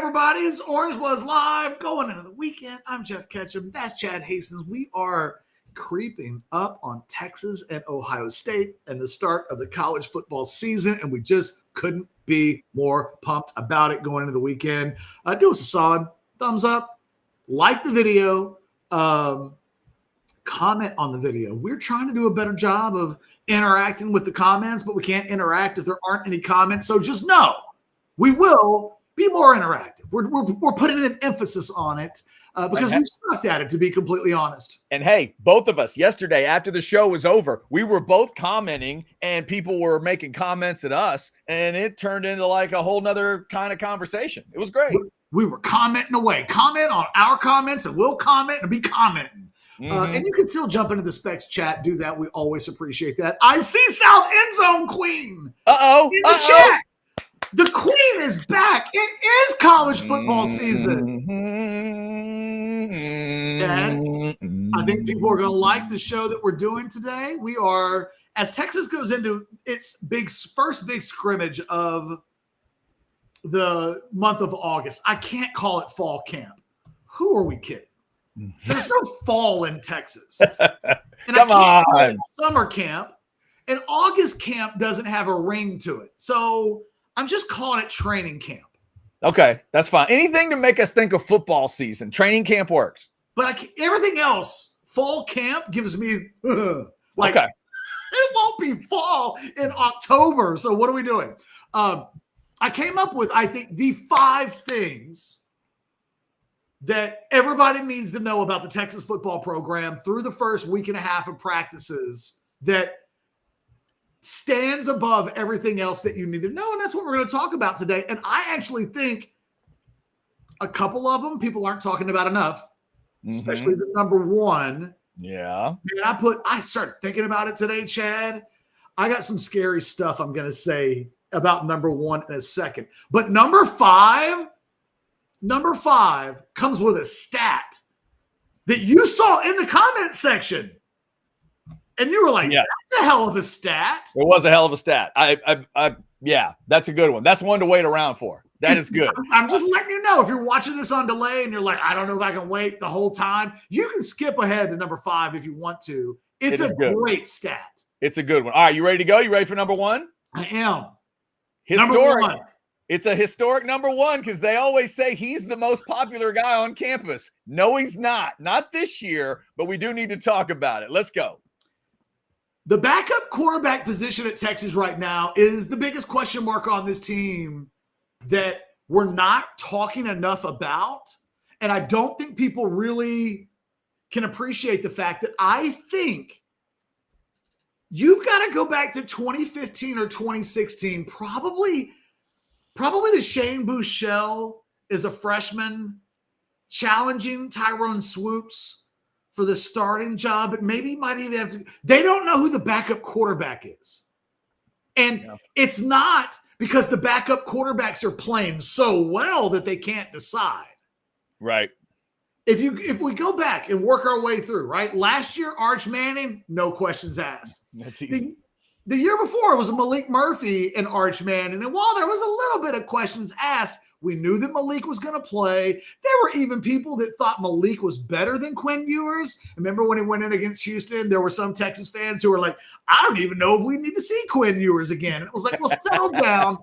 everybody? It's Orange Bloods Live going into the weekend. I'm Jeff Ketchum. That's Chad Hastings. We are creeping up on Texas and Ohio State and the start of the college football season, and we just couldn't be more pumped about it going into the weekend. Do us a solid. Thumbs up. Like the video. Comment on the video. We're trying to do a better job of interacting with the comments, but we can't interact if there aren't any comments. So just know we will be more interactive. We're putting an emphasis on it because we've sucked at it, to be completely honest. And hey, both of us yesterday after the show was over, we were both commenting and people were making comments at us, and it turned into like a whole nother kind of conversation. It was great. We were commenting away. Comment on our comments and we'll comment and be commenting. And you can still jump into the Specs chat. Do that. We always appreciate that. I see South End Zone Queen in the chat. The Queen is back. It is college football season. Dad, I think people are going to like the show that we're doing today. We are, as Texas goes into its first big scrimmage of the month of August. I can't call it fall camp. Who are we kidding? There's no fall in Texas. And Come on. Summer camp. And August camp doesn't have a ring to it. So I'm just calling it training camp. Okay, that's fine. Anything to make us think of football season. Training camp works. But everything else, fall camp gives me okay. It won't be fall in October. So what are we doing? I came up with, I think, the 5 things that everybody needs to know about the Texas football program through the first week and a half of practices that stands above everything else that you need to know. And that's what we're going to talk about today. And I actually think a couple of them people aren't talking about enough, especially the number one. Yeah. And I started thinking about it today, Chad. I got some scary stuff I'm going to say about number one in a second. But number five comes with a stat that you saw in the comment section. And you were like, That's a hell of a stat. It was a hell of a stat. Yeah, that's a good one. That's one to wait around for. That is good. I'm just letting you know, if you're watching this on delay and you're like, I don't know if I can wait the whole time, you can skip ahead to number 5 if you want to. It's a great stat. It's a good one. All right, you ready to go? You ready for number 1? I am. Historic. Number 1. It's a historic number 1 because they always say he's the most popular guy on campus. No, he's not. Not this year, but we do need to talk about it. Let's go. The backup quarterback position at Texas right now is the biggest question mark on this team that we're not talking enough about. And I don't think people really can appreciate the fact that I think you've got to go back to 2015 or 2016. Probably the Shane Buechele is a freshman challenging Tyrone Swoops for the starting job, but maybe might even have to. They don't know who the backup quarterback is. And it's not because the backup quarterbacks are playing so well that they can't decide. Right. If we go back and work our way through, right? Last year, Arch Manning, no questions asked. That's easy. The year before, it was Malik Murphy and Arch Manning. And while there was a little bit of questions asked, we knew that Malik was going to play. There were even people that thought Malik was better than Quinn Ewers. Remember when he went in against Houston, there were some Texas fans who were like, I don't even know if we need to see Quinn Ewers again. And it was like, well, settle down.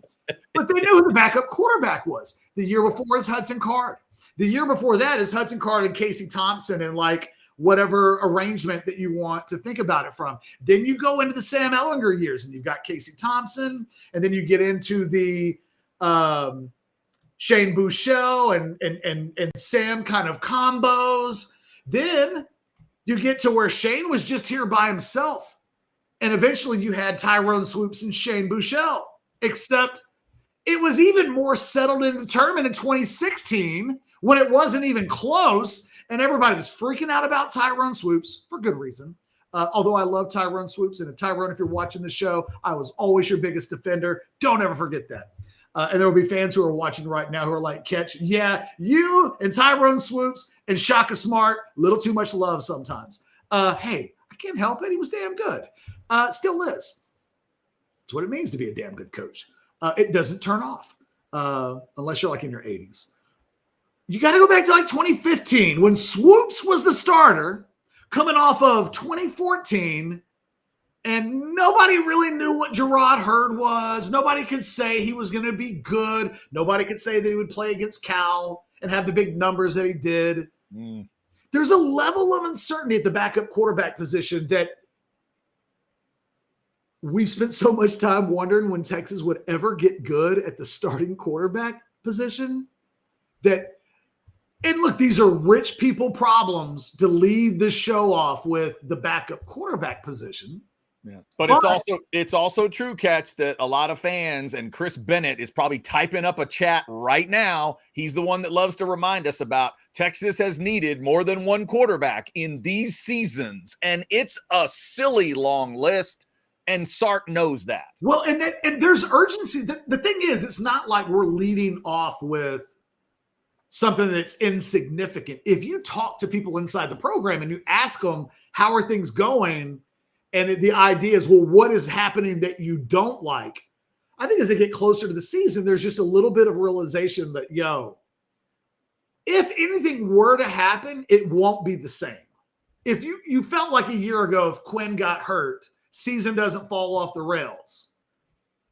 But they knew who the backup quarterback was. The year before is Hudson Card. The year before that is Hudson Card and Casey Thompson and like whatever arrangement that you want to think about it from. Then you go into the Sam Ehlinger years and you've got Casey Thompson. And then you get into the Shane Buechele and Sam kind of combos. Then you get to where Shane was just here by himself. And eventually you had Tyrone Swoops and Shane Buechele, except it was even more settled and determined in 2016 when it wasn't even close. And everybody was freaking out about Tyrone Swoops for good reason. Although I love Tyrone Swoops. And Tyrone, if you're watching the show, I was always your biggest defender. Don't ever forget that. And there will be fans who are watching right now who are like, Catch, yeah, you and Tyrone Swoops and Shaka Smart, little too much love sometimes. Hey, I can't help it. He was damn good. Still is. That's what it means to be a damn good coach. It doesn't turn off unless you're like in your 80s. You got to go back to like 2015 when Swoops was the starter coming off of 2014, and nobody really knew what Gerard Hurd was. Nobody could say he was going to be good. Nobody could say that he would play against Cal and have the big numbers that he did. There's a level of uncertainty at the backup quarterback position that we've spent so much time wondering when Texas would ever get good at the starting quarterback position that, and look, these are rich people problems to lead the show off with the backup quarterback position. Yeah. But it's also true, Catch, that a lot of fans, and Chris Bennett is probably typing up a chat right now. He's the one that loves to remind us about Texas has needed more than one quarterback in these seasons, and it's a silly long list, and Sark knows that. Well, and there's urgency. The thing is, it's not like we're leading off with something that's insignificant. If you talk to people inside the program and you ask them, how are things going? And the idea is, well, what is happening that you don't like? I think as they get closer to the season, there's just a little bit of realization that, if anything were to happen, it won't be the same. If you felt like a year ago, if Quinn got hurt, season doesn't fall off the rails.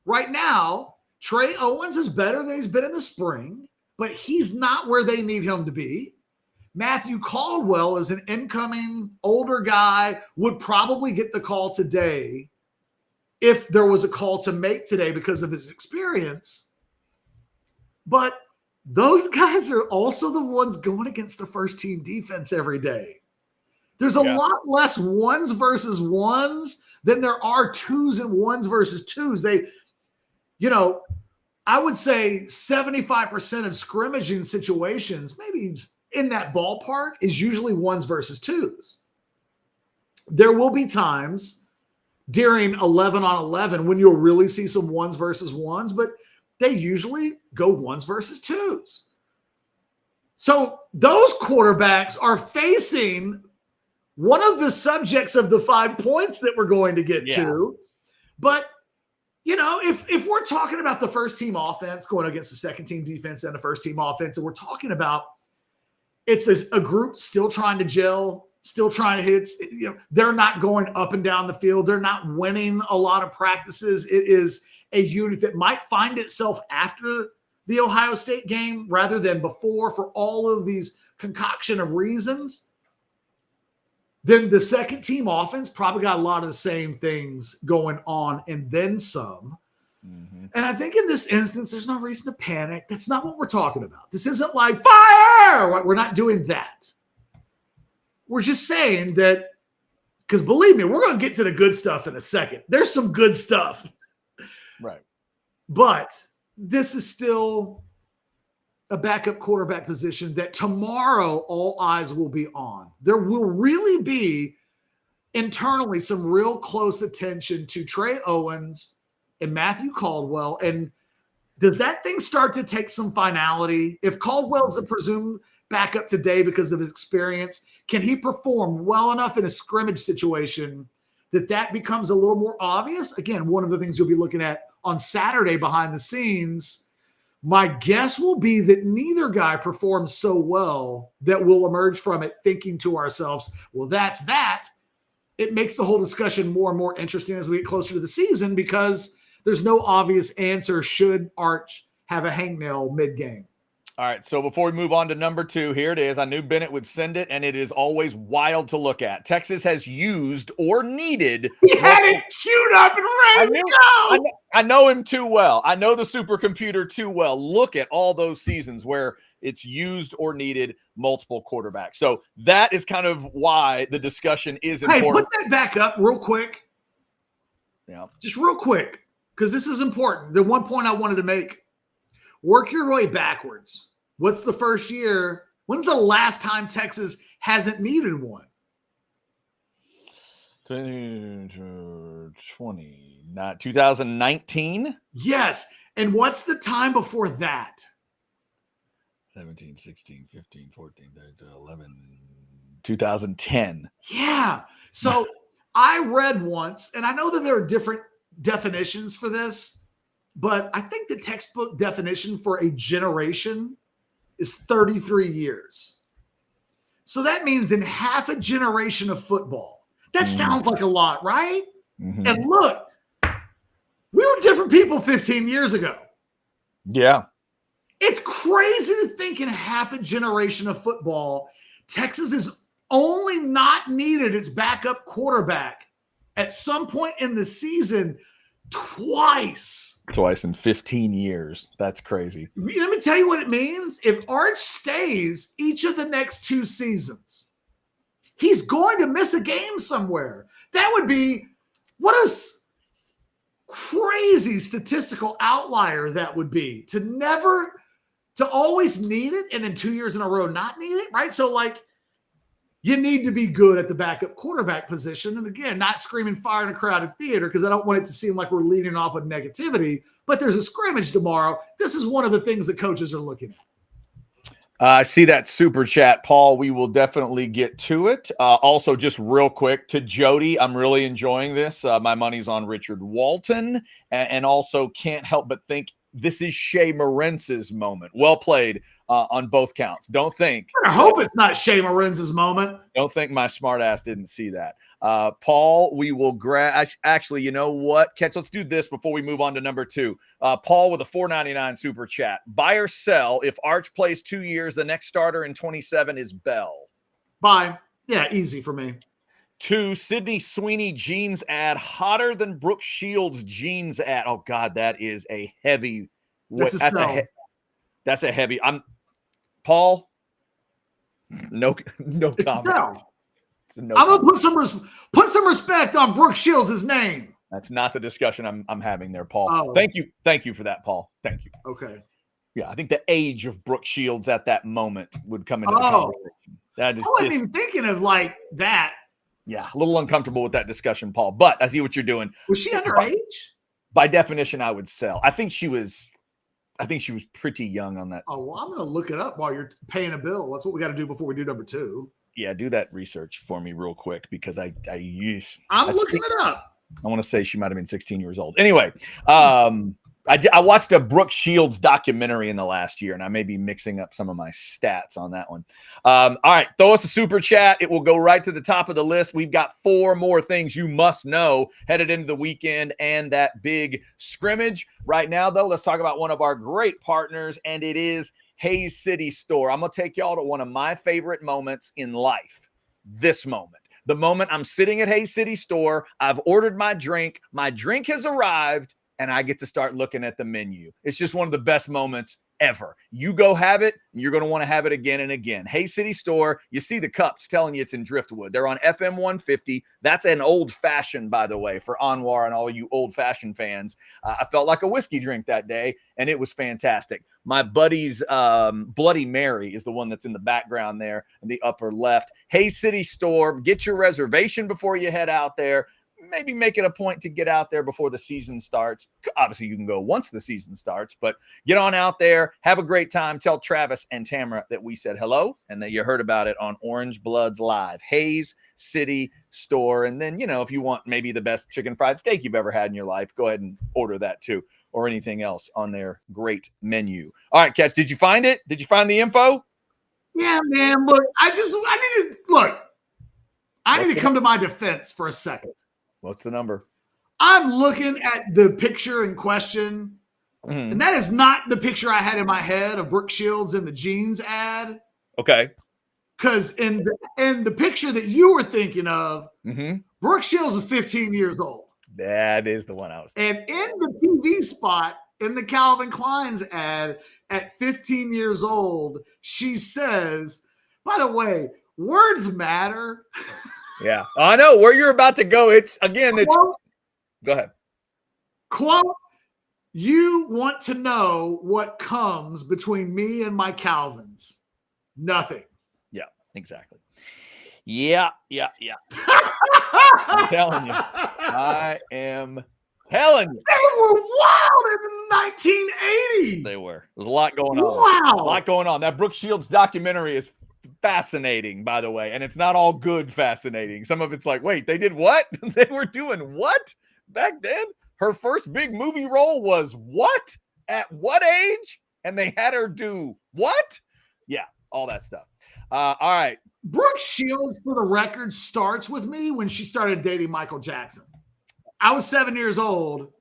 Right now, Trey Owens is better than he's been in the spring, but he's not where they need him to be. Matthew Caldwell is an incoming older guy, would probably get the call today if there was a call to make today because of his experience. But those guys are also the ones going against the first team defense every day. There's a lot less ones versus ones than there are twos and ones versus twos. I would say 75% of scrimmaging situations, maybe in that ballpark, is usually ones versus twos. There will be times during 11 on 11 when you'll really see some ones versus ones, but they usually go ones versus twos. So those quarterbacks are facing one of the subjects of the 5 points that we're going to get to. But, if we're talking about the first team offense going against the second team defense and the first team offense, and we're talking about it's a group still trying to gel, still trying to hit. They're not going up and down the field. They're not winning a lot of practices. It is a unit that might find itself after the Ohio State game rather than before for all of these concoction of reasons. Then the second team offense probably got a lot of the same things going on and then some. Mm-hmm. And I think in this instance, there's no reason to panic. That's not what we're talking about. This isn't like fire. We're not doing that. We're just saying that, because believe me, we're going to get to the good stuff in a second. There's some good stuff. Right. But this is still a backup quarterback position that tomorrow all eyes will be on. There will really be internally some real close attention to Trey Owens and Matthew Caldwell. And does that thing start to take some finality? If Caldwell's the presumed backup today because of his experience, can he perform well enough in a scrimmage situation that becomes a little more obvious? Again, one of the things you'll be looking at on Saturday behind the scenes. My guess will be that neither guy performs so well that we'll emerge from it thinking to ourselves, well, that's that. It makes the whole discussion more and more interesting as we get closer to the season because there's no obvious answer should Arch have a hangnail mid-game. All right, so before we move on to number 2, here it is. I knew Bennett would send it, and it is always wild to look at. Texas has used or needed. He had it queued up and ready to go. I know him too well. I know the supercomputer too well. Look at all those seasons where it's used or needed multiple quarterbacks. So that is kind of why the discussion is important. Hey, put that back up real quick. Yeah. Just real quick, because this is important. The one point I wanted to make. Work your way backwards. What's the first year? When's the last time Texas hasn't needed one? 2019? Yes. And what's the time before that? 17, 16, 15, 14, 13, 11, 2010. Yeah. So I read once, and I know that there are different definitions for this, but I think the textbook definition for a generation is 33 years. So that means in half a generation of football. That sounds like a lot, right? Mm-hmm. And look, we were different people 15 years ago. Yeah. It's crazy to think in half a generation of football, Texas has only not needed its backup quarterback at some point in the season twice. Twice in 15 years. That's crazy. Let me tell you what it means. If Arch stays each of the next 2 seasons, he's going to miss a game somewhere. That would be what a crazy statistical outlier that would be to always need it and then 2 years in a row not need it, right? So like you need to be good at the backup quarterback position. And again, not screaming fire in a crowded theater because I don't want it to seem like we're leading off with negativity, but there's a scrimmage tomorrow. This is one of the things that coaches are looking at. I see that super chat, Paul. We will definitely get to it. Also, just real quick to Jody, I'm really enjoying this. My money's on Richard Walton, and also can't help but think this is Shea Morentz's moment. Well played on both counts. Don't think. I hope it's not Shea Morentz's moment. Don't think my smart ass didn't see that. Paul, we will grab. Actually, you know what? Catch, let's do this before we move on to number 2. Paul with a $4.99 super chat. Buy or sell if Arch plays 2 years, the next starter in 27 is Bell. Buy. Yeah, easy for me. 2, Sydney Sweeney jeans ad hotter than Brooke Shields jeans ad. Oh God, that is a heavy. That's that's a heavy. Paul. No comment. I'm gonna put some respect on Brooke Shields' name. That's not the discussion I'm having there, Paul. Oh. Thank you for that, Paul. Thank you. Okay. Yeah, I think the age of Brooke Shields at that moment would come into the conversation. I wasn't even thinking of like that. Yeah, a little uncomfortable with that discussion, Paul. But I see what you're doing. Was she underage? By definition, I would sell. I think she was pretty young on that. Oh, well, I'm going to look it up while you're paying a bill. That's what we got to do before we do number 2. Yeah, do that research for me real quick because I'm looking it up. I want to say she might have been 16 years old. Anyway, I watched a Brooke Shields documentary in the last year, and I may be mixing up some of my stats on that one. All right, throw us a super chat. It will go right to the top of the list. We've got 4 more things you must know headed into the weekend and that big scrimmage. Right now, though, let's talk about one of our great partners, and it is Hayes City Store. I'm going to take y'all to one of my favorite moments in life. This moment. The moment I'm sitting at Hayes City Store, I've ordered my drink has arrived, and I get to start looking at the menu. It's just one of the best moments ever. You go have it, and you're going to want to have it again and again. Hayes City Store, you see the cups telling you it's in Driftwood. They're on FM 150. That's an old-fashioned, by the way, for Anwar and all you old-fashioned fans. I felt like a whiskey drink that day, and it was fantastic. My buddy's Bloody Mary is the one that's in the background there in the upper left. Hayes City Store, get your reservation before you head out there. Maybe make it a point to get out there before the season starts. Obviously, you can go once the season starts, but get on out there. Have a great time. Tell Travis and Tamara that we said hello and that you heard about it on Orange Bloods Live. Hayes City Store. And then, if you want maybe the best chicken fried steak you've ever had in your life, go ahead and order that too, or anything else on their great menu. All right, Catch, did you find it? Did you find the info? Yeah, man. Look, I need to come to my defense for a second. What's the number? I'm looking at the picture in question, and that is not the picture I had in my head of Brooke Shields in the jeans ad. Okay. Because in the picture that you were thinking of, Brooke Shields was 15 years old. That is the one I was thinking. And in the TV spot, in the Calvin Klein's ad, at 15 years old, she says, by the way, words matter. Yeah, I know where you're about to go. Go ahead. Quote, you want to know what comes between me and my Calvins. Nothing. Yeah, exactly. Yeah. I'm telling you. I am telling you. They were wild in 1980. They were. There's a lot going on. Wow. A lot going on. That Brooke Shields documentary is fascinating, by the way, and it's not all good fascinating. Some of it's like, wait, they did what? They were doing what back then? Her first big movie role was what? At what age? And they had her do what? Yeah, all that stuff. All right. Brooke Shields, for the record, starts with me when she started dating Michael Jackson. I was 7 years old,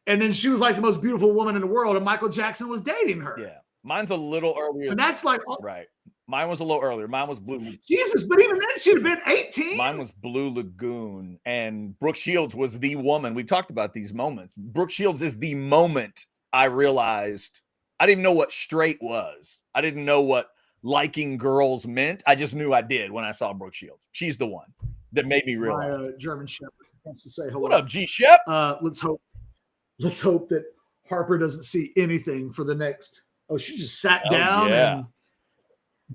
and then she was like the most beautiful woman in the world, and Michael Jackson was dating her. Yeah. Mine's a little earlier. And that's like, right. Mine was a little earlier. Mine was Blue. Jesus, but even then she'd have been 18. Mine was Blue Lagoon, and Brooke Shields was the woman. We've talked about these moments. Brooke Shields is the moment I realized I didn't know what straight was. I didn't know what liking girls meant. I just knew I did when I saw Brooke Shields. She's the one that made me realize. My German Shepherd wants to say hello. What up, G Shep? Let's hope that Harper doesn't see anything for the next. Oh, she just sat down and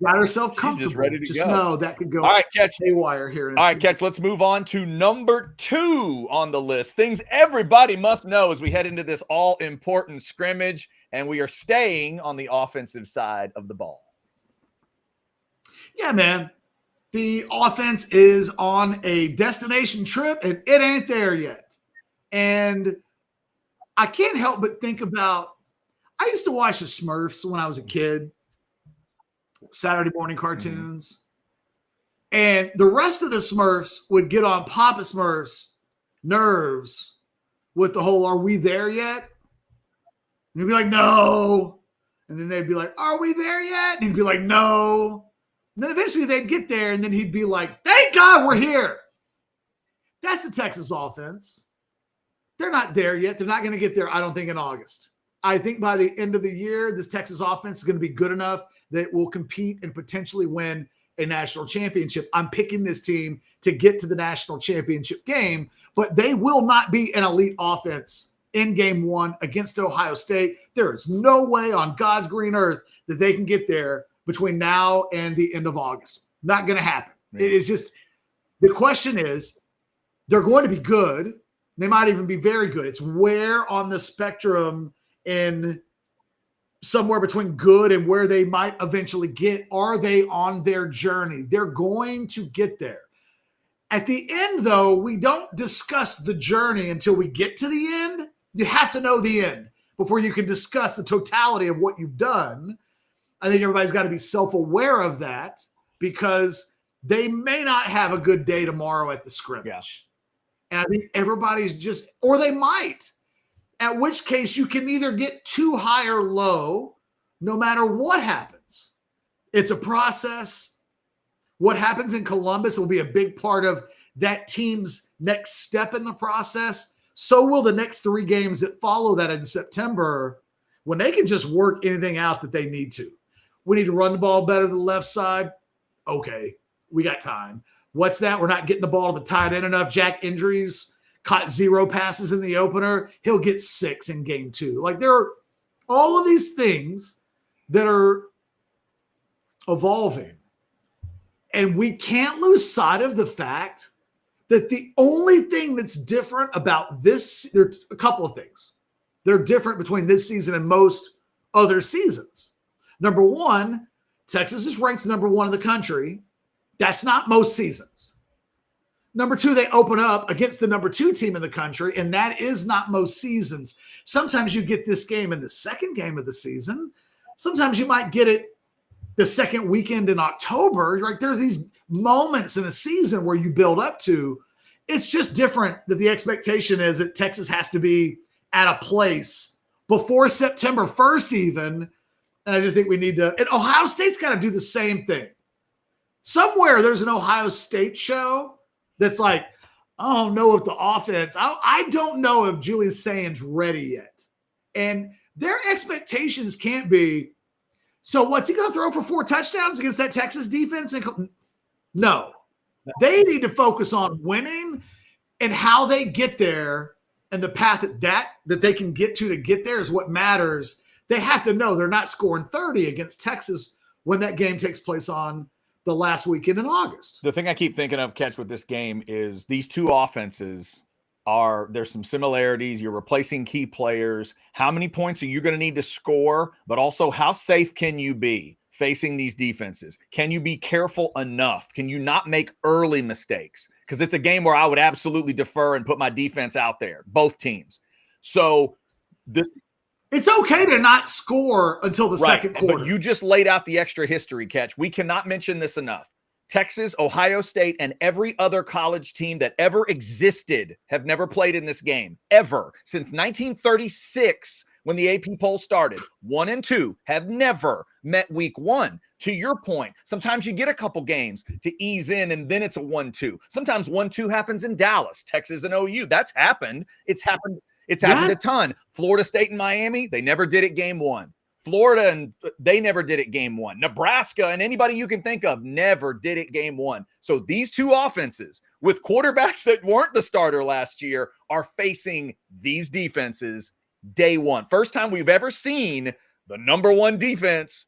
got herself comfortable. Just ready to go. Know that could go. All right, Catch. Haywire here. All right, Catch. Let's move on to number 2 on the list. Things everybody must know as we head into this all-important scrimmage, and we are staying on the offensive side of the ball. Yeah, man. The offense is on a destination trip, and it ain't there yet. And I can't help but think about, I used to watch the Smurfs when I was a kid, Saturday morning cartoons. And the rest of the Smurfs would get on Papa Smurf's nerves with the whole, are we there yet? And he'd be like, no. And then they'd be like, are we there yet? And he'd be like, no. And then eventually they'd get there, and then he'd be like, thank God we're here. That's the Texas offense. They're not there yet. They're not going to get there, I don't think, in August. I think by the end of the year, this Texas offense is going to be good enough that it will compete and potentially win a national championship. I'm picking this team to get to the national championship game, but they will not be an elite offense in game 1 against Ohio State. There is no way on God's green earth that they can get there between now and the end of August. Not going to happen. It is just, the question is, they're going to be good. They might even be very good. It's where on the spectrum in somewhere between good and where they might eventually get. Are they on their journey? They're going to get there. At the end, though, we don't discuss the journey until we get to the end. You have to know the end before you can discuss the totality of what you've done. I think everybody's got to be self-aware of that because they may not have a good day tomorrow at the scrimmage. Yeah. And I think everybody's just, or they might, at which case you can either get too high or low no matter what happens. It's a process. What happens in Columbus will be a big part of that team's next step in the process. So will the next 3 games that follow that in September when they can just work anything out that they need to. We need to run the ball better to the left side. Okay, we got time. What's that? We're not getting the ball to the tight end enough. Jack Injuries caught 0 passes in the opener. He'll get 6 in game 2. Like, there are all of these things that are evolving. And we can't lose sight of the fact that the only thing that's different about this, there's a couple of things. They're different between this season and most other seasons. Number 1, Texas is ranked number 1 in the country. That's not most seasons. Number 2, they open up against the number 2 team in the country, and that is not most seasons. Sometimes you get this game in the second game of the season. Sometimes you might get it the second weekend in October. Like, there's these moments in a season where you build up to. It's just different that the expectation is that Texas has to be at a place before September 1st even. And I just think we need to – and Ohio State's got to do the same thing. Somewhere there's an Ohio State show that's like, I don't know if the offense – I don't know if Julius Sands ready yet. And their expectations can't be, so what's he going to throw for 4 touchdowns against that Texas defense? No. They need to focus on winning and how they get there, and the path that they can get to get there is what matters. They have to know they're not scoring 30 against Texas when that game takes place on the last weekend in August. The thing I keep thinking of, Catch, with this game is these 2 offenses there's some similarities. You're replacing key players. How many points are you going to need to score? But also, how safe can you be facing these defenses? Can you be careful enough? Can you not make early mistakes? Because it's a game where I would absolutely defer and put my defense out there, both teams. So It's okay to not score until the second quarter. But you just laid out the extra history, Catch. We cannot mention this enough. Texas, Ohio State, and every other college team that ever existed have never played in this game, ever. Since 1936, when the AP poll started, 1 and 2 have never met week 1. To your point, sometimes you get a couple games to ease in, and then it's a 1-2. Sometimes 1-2 happens in Dallas, Texas, and OU. That's happened. It's happened a ton. Florida State and Miami, they never did it game 1. Florida, and they never did it game 1. Nebraska and anybody you can think of never did it game 1. So these two offenses with quarterbacks that weren't the starter last year are facing these defenses day 1. First time we've ever seen the number 1 defense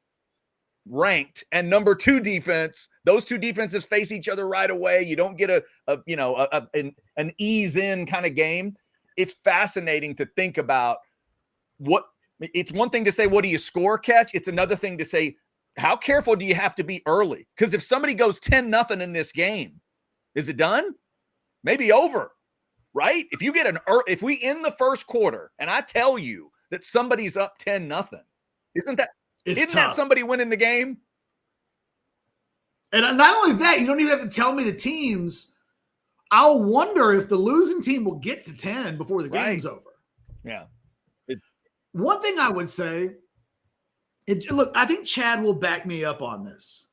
ranked and number 2 defense. Those two defenses face each other right away. You don't get an ease in kind of game. It's fascinating to think about what. It's one thing to say, what do you score, Catch? It's another thing to say, how careful do you have to be early? Because if somebody goes 10-0 in this game, is it done? Maybe over, right? If you get if we end the first quarter and I tell you that somebody's up 10-0, isn't that somebody winning the game? And not only that, you don't even have to tell me the teams. I'll wonder if the losing team will get to 10 before the game's over. Yeah. One thing I would say, look, I think Chad will back me up on this.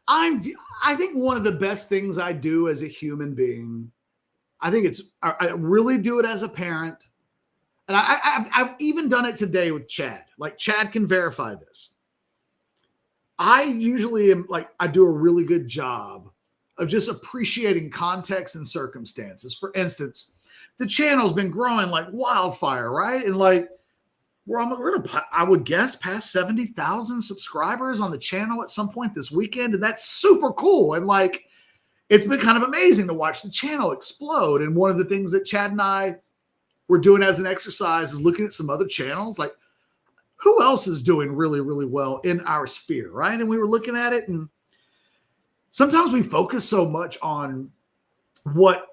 I think one of the best things I do as a human being, I really do it as a parent. And I've even done it today with Chad. Like, Chad can verify this. I usually am I do a really good job of just appreciating context and circumstances. For instance, the channel's been growing like wildfire, right? And we're gonna, I would guess, past 70,000 subscribers on the channel at some point this weekend, and that's super cool. And it's been kind of amazing to watch the channel explode. And one of the things that Chad and I were doing as an exercise is looking at some other channels, like who else is doing really, really well in our sphere, right? And we were looking at it, and sometimes we focus so much on what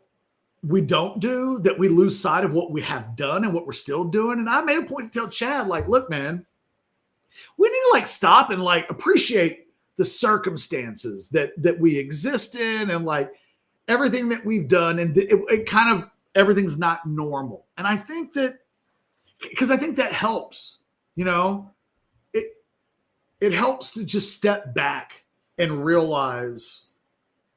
we don't do that we lose sight of what we have done and what we're still doing. And I made a point to tell Chad, look, man, we need to stop and appreciate the circumstances that we exist in, and everything that we've done. And it kind of, everything's not normal. And I think that, because I think that helps, it helps to just step back and realize,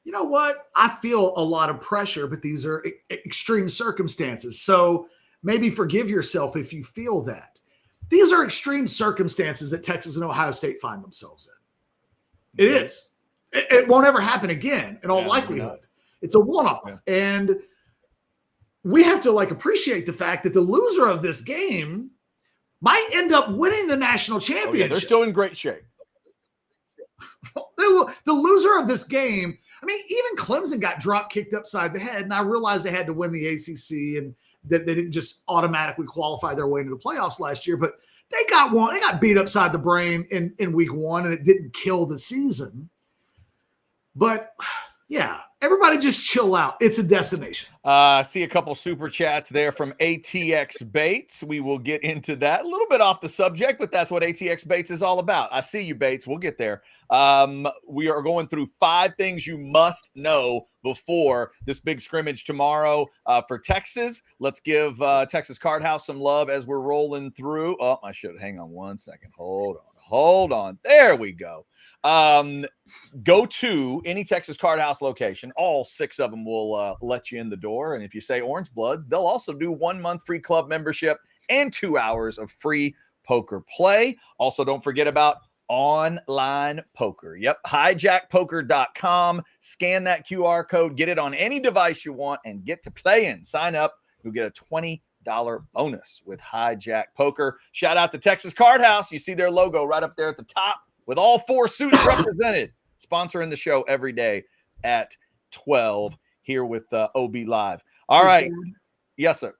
you know what? I feel a lot of pressure, but these are extreme circumstances. So maybe forgive yourself if you feel that. These are extreme circumstances that Texas and Ohio State find themselves in. It is. It won't ever happen again in all likelihood. It's a one-off. Yeah. And we have to appreciate the fact that the loser of this game might end up winning the national championship. Oh, yeah, they're still in great shape. The loser of this game, I mean, even Clemson got drop kicked upside the head, and I realized they had to win the ACC and that they didn't just automatically qualify their way into the playoffs last year, but they got beat upside the brain in week 1, and it didn't kill the season. But yeah, everybody just chill out. It's a destination. See a couple super chats there from ATX Bates. We will get into that a little bit off the subject, but that's what ATX Bates is all about. I see you, Bates. We'll get there. We are going through 5 things you must know before this big scrimmage tomorrow for Texas. Let's give Texas Card House some love as we're rolling through. Oh, I should hang on one second. Hold on. There we go. Go to any Texas Card House location. All 6 of them will let you in the door. And if you say Orange Bloods, they'll also do 1 month free club membership and 2 hours of free poker play. Also, don't forget about online poker. Yep. Hijackpoker.com. Scan that QR code. Get it on any device you want and get to playing. Sign up. You'll get a $20 bonus with Hijack Poker. Shout out to Texas Card House. You see their logo right up there at the top with all 4 suits represented. Sponsoring the show every day at 12 here with OB Live. All right. Yes, sir.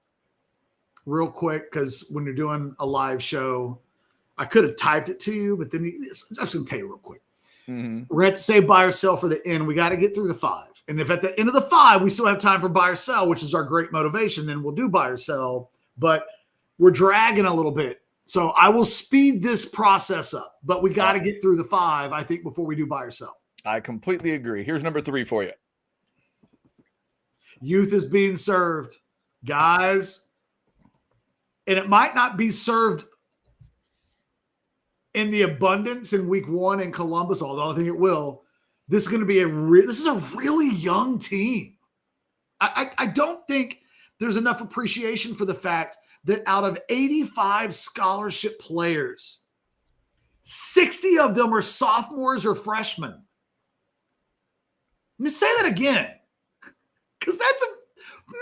Real quick, because when you're doing a live show, I could have typed it to you, but then I'm just going to tell you real quick. Mm-hmm. We're at to say buy or sell for the end. We got to get through the 5. And if at the end of the 5, we still have time for buy or sell, which is our great motivation, then we'll do buy or sell. But we're dragging a little bit. So I will speed this process up, but we got to get through the 5, I think, before we do buy or sell. I completely agree. Here's number 3 for you. Youth is being served, guys. And it might not be served in the abundance in week 1 in Columbus, although I think it will. This is going to be this is a really young team. I don't think there's enough appreciation for the fact that out of 85 scholarship players, 60 of them are sophomores or freshmen. Let me say that again, because that's a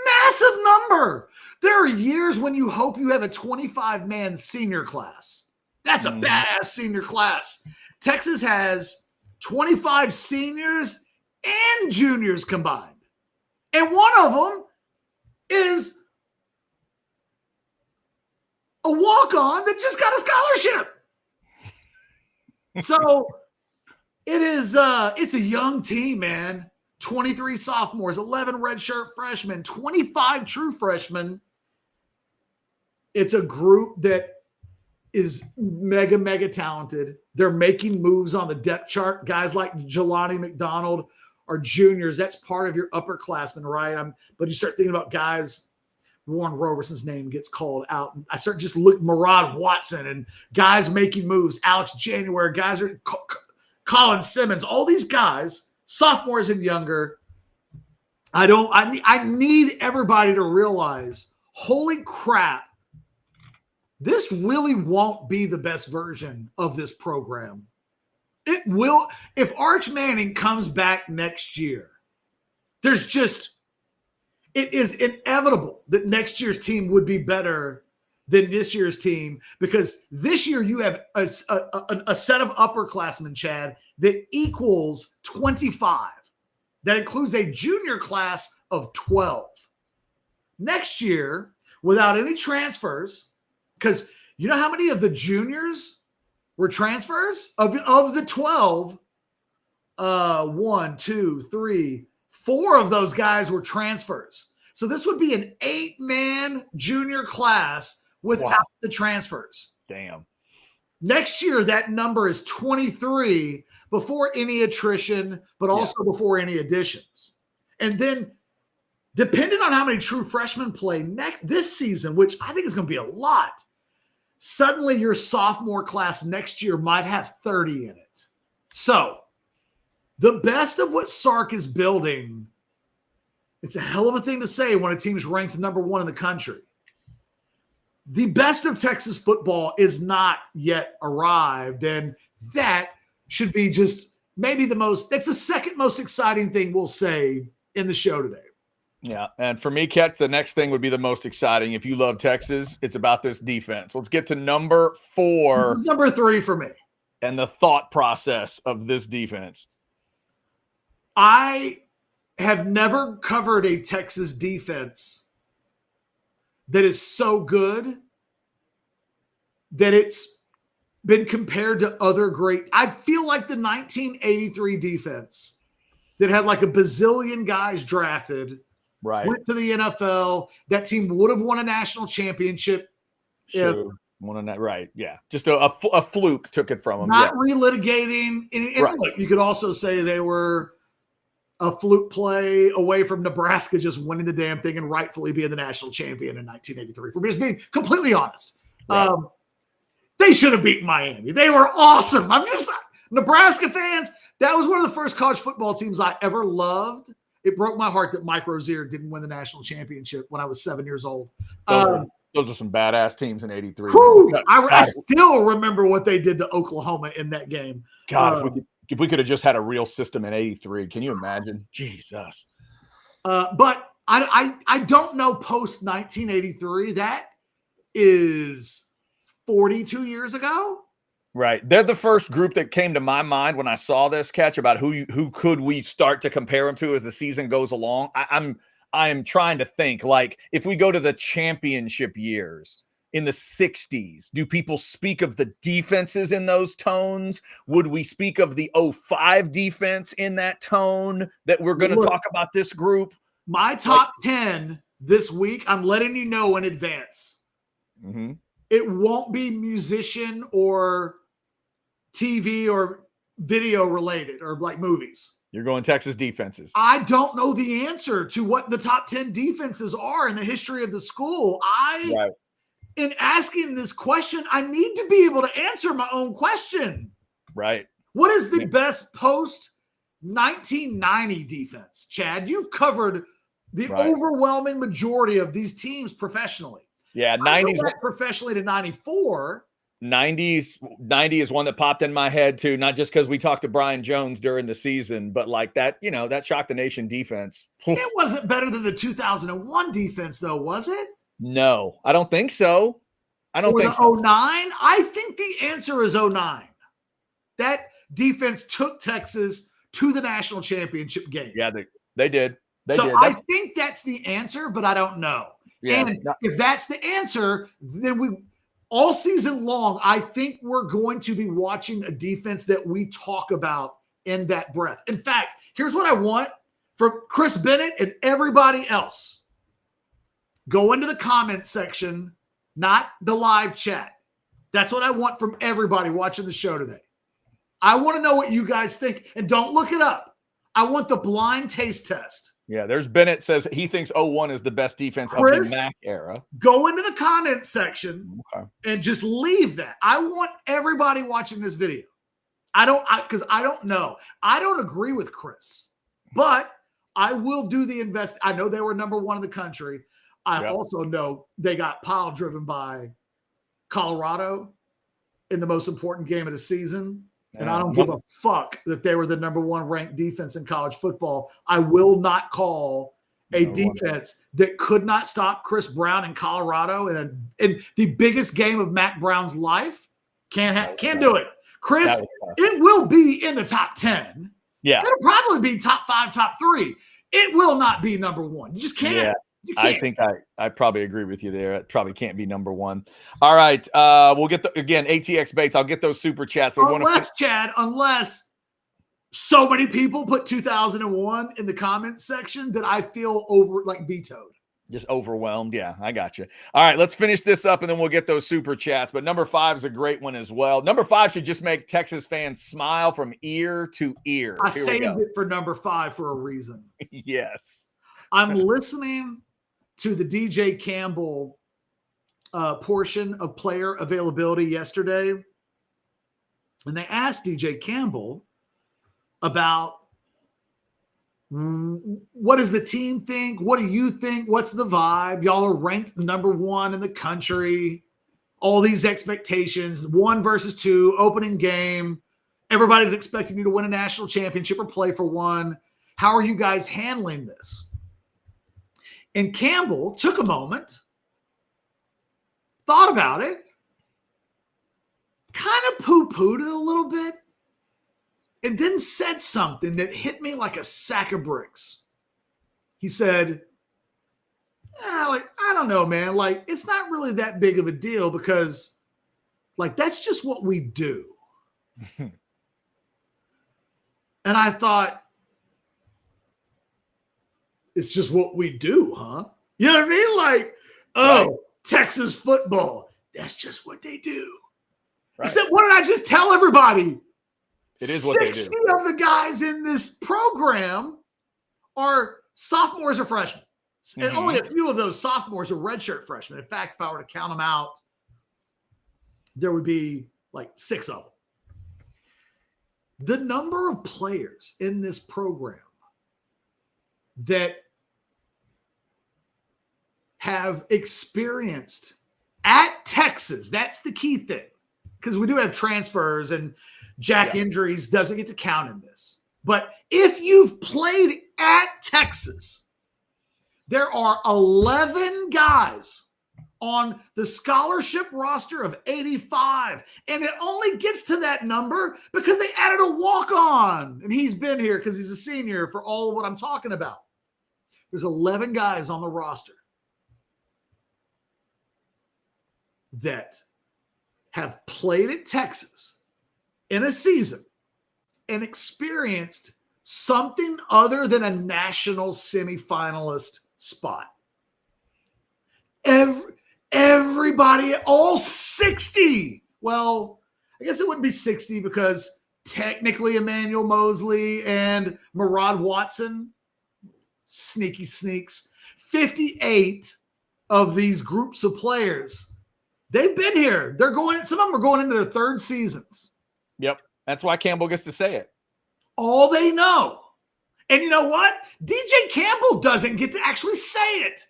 massive number. There are years when you hope you have a 25-man senior class. That's a badass senior class. Texas has 25 seniors and juniors combined. And one of them is a walk-on that just got a scholarship. So it's a young team, man. 23 sophomores, 11 redshirt freshmen, 25 true freshmen. It's a group that is mega, mega talented. They're making moves on the depth chart. Guys like Jelani McDonald are juniors. That's part of your upperclassmen, right? But you start thinking about guys, Warren Roberson's name gets called out. I start just look Murad Watson and guys making moves. Alex January, guys are Colin Simmons, all these guys, sophomores and younger. I need everybody to realize, holy crap, this really won't be the best version of this program. It will. If Arch Manning comes back next year, it is inevitable that next year's team would be better than this year's team, because this year you have a set of upperclassmen, Chad, that equals 25. That includes a junior class of 12. Next year, without any transfers, because you know how many of the juniors were transfers? Of the 12, 1, 2, 3, 4 of those guys were transfers. So this would be an 8-man junior class without the transfers. Damn. Next year, that number is 23 before any attrition, but also before any additions. And then, depending on how many true freshmen play this season, which I think is going to be a lot, suddenly your sophomore class next year might have 30 in it. So, the best of what Sark is building, it's a hell of a thing to say when a team's ranked number 1 in the country. The best of Texas football is not yet arrived, and that should be just maybe that's the second most exciting thing we'll say in the show today. Yeah, and for me, Ketch, the next thing would be the most exciting. If you love Texas, it's about this defense. Let's get to number 4. This is number 3 for me. And the thought process of this defense. I have never covered a Texas defense that is so good that it's been compared to other great. I feel like the 1983 defense that had like a bazillion guys drafted, right, went to the NFL. That team would have won a national championship. Sure. Right. Yeah. Just a fluke took it from them. Not relitigating. And right. Look, you could also say they were a fluke play away from Nebraska just winning the damn thing and rightfully being the national champion in 1983. For me, just being completely honest. Right. They should have beaten Miami. They were awesome. Nebraska fans, that was one of the first college football teams I ever loved. It broke my heart that Mike Rozier didn't win the national championship when I was 7 years old. Those are some badass teams in 83. I still remember what they did to Oklahoma in that game. God, if we could have just had a real system in 83, can you imagine? Jesus. But I don't know post 1983. That is 42 years ago. Right. They're the first group that came to my mind when I saw this, Catch, about who could we start to compare them to as the season goes along. I am trying to think, like, if we go to the championship years in the 60s, do people speak of the defenses in those tones? Would we speak of the 05 defense in that tone that we're going to talk about this group? My top 10 this week, I'm letting you know in advance. Mm-hmm. It won't be musician or TV or video related or like movies. You're going Texas defenses. I don't know the answer to what the top 10 defenses are in the history of the school. Right. In asking this question, I need to be able to answer my own question. Right. What is the best post 1990 defense? Chad, you've covered the overwhelming majority of these teams professionally. Yeah, 90s professionally to 94. 90 is one that popped in my head too, not just because we talked to Brian Jones during the season, but like that, that shocked the nation defense. It wasn't better than the 2001 defense, though, was it? No, I don't think so. I don't think so. 09? I think the answer is 09. That defense took Texas to the national championship game. Yeah, they did. I think that's the answer, but I don't know. Yeah. And if that's the answer, then all season long, I think we're going to be watching a defense that we talk about in that breath. In fact, here's what I want from Chris Bennett and everybody else. Go into the comment section, not the live chat. That's what I want from everybody watching the show today. I want to know what you guys think, and don't look it up. I want the blind taste test. Yeah, there's Bennett says he thinks 01 is the best defense of the Mac era. Go into the comments section and just leave that. I want everybody watching this video. Because I don't know. I don't agree with Chris, but I will do the invest. I know they were number one in the country. I also know they got pile driven by Colorado in the most important game of the season. And I don't give a fuck that they were the number one ranked defense in college football. I will not call a defense that could not stop Chris Brown in Colorado in the biggest game of Mac Brown's life. Can't do it. Chris, it will be in the top 10. Yeah. It'll probably be top 5, top 3. It will not be number 1. You just can't. Yeah. I think I probably agree with you there. It probably can't be number 1. All right. We'll get ATX Bates. I'll get those super chats. But unless so many people put 2001 in the comments section that I feel vetoed. Just overwhelmed. Yeah, I got you. All right, let's finish this up and then we'll get those super chats. But number 5 is a great one as well. Number 5 should just make Texas fans smile from ear to ear. I saved it for number 5 for a reason. Yes. I'm listening to the DJ Campbell portion of player availability yesterday. And they asked DJ Campbell about what does the team think? What do you think? What's the vibe? Y'all are ranked number 1 in the country. All these expectations, 1 versus 2, opening game. Everybody's expecting you to win a national championship or play for one. How are you guys handling this? And Campbell took a moment, thought about it, kind of poo-pooed it a little bit, and then said something that hit me like a sack of bricks. He said, I don't know, man. It's not really that big of a deal because, that's just what we do. And I thought, it's just what we do, huh? You know what I mean? Right. Texas football, that's just what they do. Right. Except what did I just tell everybody? It is what they do. 60 of the guys in this program are sophomores or freshmen. Mm-hmm. And only a few of those sophomores are redshirt freshmen. In fact, if I were to count them out, there would be 6 of them. The number of players in this program that have experienced at Texas, that's the key thing, because we do have transfers and Jack injuries doesn't get to count in this. But if you've played at Texas, there are 11 guys on the scholarship roster of 85. And it only gets to that number because they added a walk-on. And he's been here because he's a senior for all of what I'm talking about. There's 11 guys on the roster that have played at Texas in a season and experienced something other than a national semifinalist spot. Everybody, all 60. Well, I guess it wouldn't be 60 because technically Emmanuel Mosley and Murad Watson, sneaky sneaks, 58 of these groups of players, they've been here. They're going, some of them are going into their third seasons. Yep. That's why Campbell gets to say it. All they know. And you know what? DJ Campbell doesn't get to actually say it.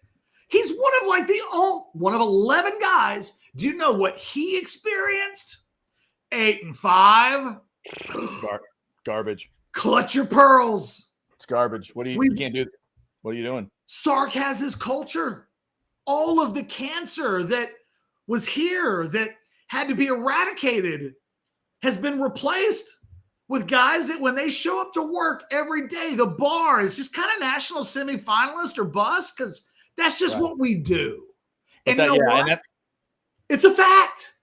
He's one of 11 guys. Do you know what he experienced? 8-5. Garbage. Clutch your pearls. It's garbage. You can't do? What are you doing? Sark has his culture. All of the cancer that was here that had to be eradicated has been replaced with guys that when they show up to work every day, the bar is just kind of national semifinalist or bust because that's just what we do. And you know what? It's a fact.